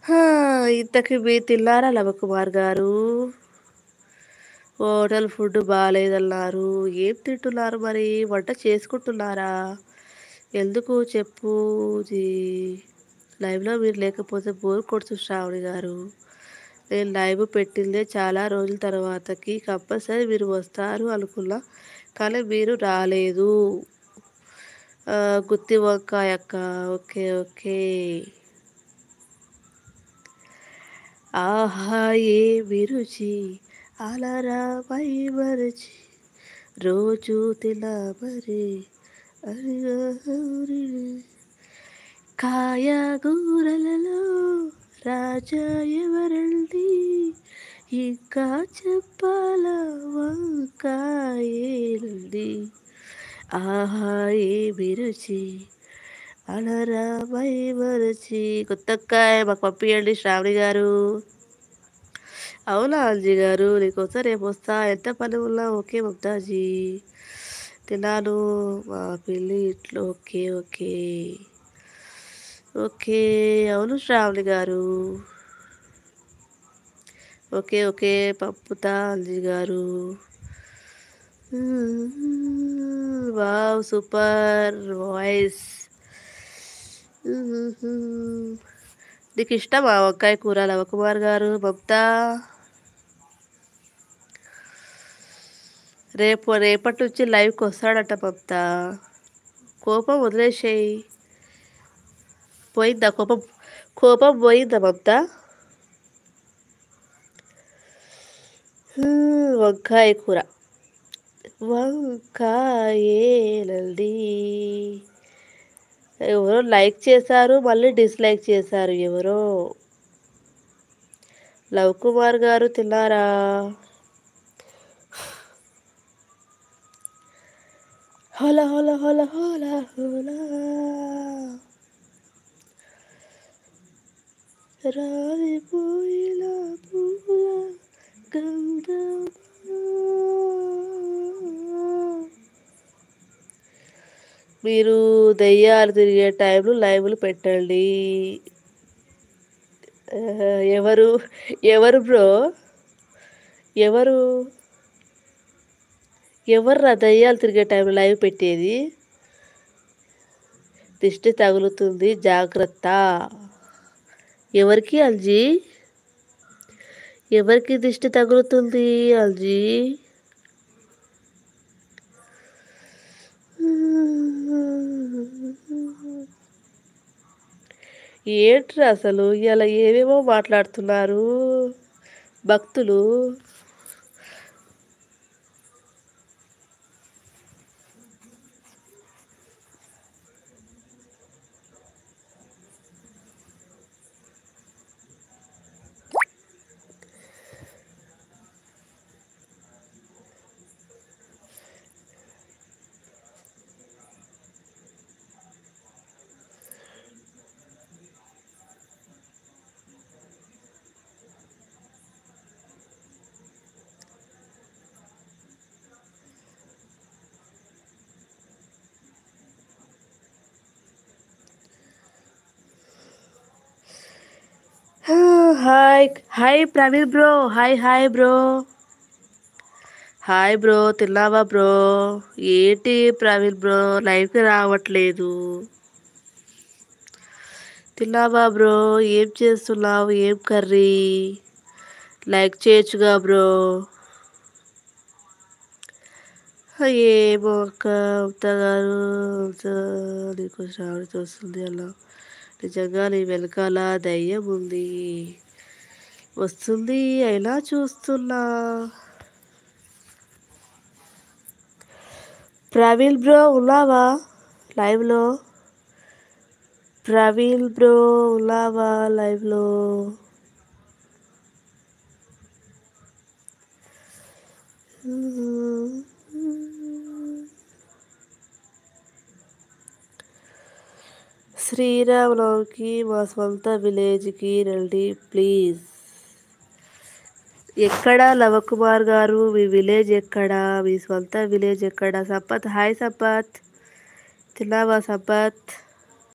హా! ఇంతకి మీరు తిన్నారా లవకుమార్ గారు? హోటల్ ఫుడ్ బాలేదన్నారు. ఏం తింటున్నారు మరి? వంట చేసుకుంటున్నారా? ఎందుకు చెప్పు జీ లైవ్‌లో మీరు లేకపోతే బోర్ కొడుతుంది శ్రావణి గారు. నేను లైవ్ పెట్టిందే చాలా రోజుల తర్వాతకి కంపల్సరీ మీరు వస్తారు అనుకున్నా. కానీ మీరు రాలేదు. గుత్తి వంకాయ అక్క. ఓకే. ఓకే. ఆహా! ఏమి రుచి అలరాపై మరచి రోజు తినమరి కాయగూరలలో రాజా ఎవరండి ఇంకా చెప్పాలా వంకాయేనండి ఆహా ఏమి రుచి అలరాపై మరచి కొత్తక్కాయ మాకు పంపియండి శ్రావణి గారు. అవునా అంజీ గారు నీకోసం రేపు వస్తా ఎంత పని ఉన్నా ఓకే మమతాజీ తిన్నాను మా పెళ్ళి ఇట్లో ఓకే ఓకే ఓకే అవును శ్రావణి గారు ఓకే ఓకే పంపుతా అంజీ గారు వావ్ సూపర్ వాయిస్ నీకు ఇష్టమా వంకాయ కూర లవకుమార్ గారు మమతా రేపటి నుంచి లైవ్కి వస్తాడట మమతా కోపం వదిలేసేయి పోయిందా కోపం కోపం పోయిందా మమతా వంకాయ కూర వంకాయేనండి ఎవరో లైక్ చేశారు మళ్ళీ డిస్లైక్ చేశారు ఎవరో లవ్ కుమార్ గారు తిన్నారా హోలా హోలా హోలా హోలా హోలా రాలిపోయిన పూల గంధమా మీరు దెయ్యాలు తిరిగే టైంలో లైవ్లు పెట్టండి ఎవరు ఎవరు బ్రో ఎవరు ఎవర్రా దయ్యాలు తిరిగే టైంలో లైవ్ పెట్టేది దిష్టి తగులుతుంది జాగ్రత్త ఎవరికి అల్జీ ఎవరికి దిష్టి తగులుతుంది అల్జీ ఏంట్రా అసలు ఇలా ఏవేవో మాట్లాడుతున్నారు భక్తులు hi hi Praveen bro hi bro hi bro తిన్నావా బ్రో ఏంటి ప్రవీణ్ బ్రో లైవ్కి రావట్లేదు తిన్నావా బ్రో ఏం చేస్తున్నావు ఏం కర్రీ లైక్ చేయొచ్చుగా బ్రో ఏమో అక్క గారు నీకు శ్రావణి వస్తుంది అలా నిజంగా నీ వెనకాల దయ్యం ఉంది వస్తుంది అయినా చూస్తున్నా ప్రవీణ్ బ్రో ఉన్నావా లైవ్లో ప్రవీణ్ బ్రో ఉన్నావా లైవ్లో శ్రీరామనవమికి మా సొంత విలేజ్కి రండి ప్లీజ్ ఎక్కడా లవకుమార్ గారు మీ విలేజ్ ఎక్కడా మీ సొంత విలేజ్ ఎక్కడా సంపత్ హాయ్ సంపత్ తిన్నావా సంపత్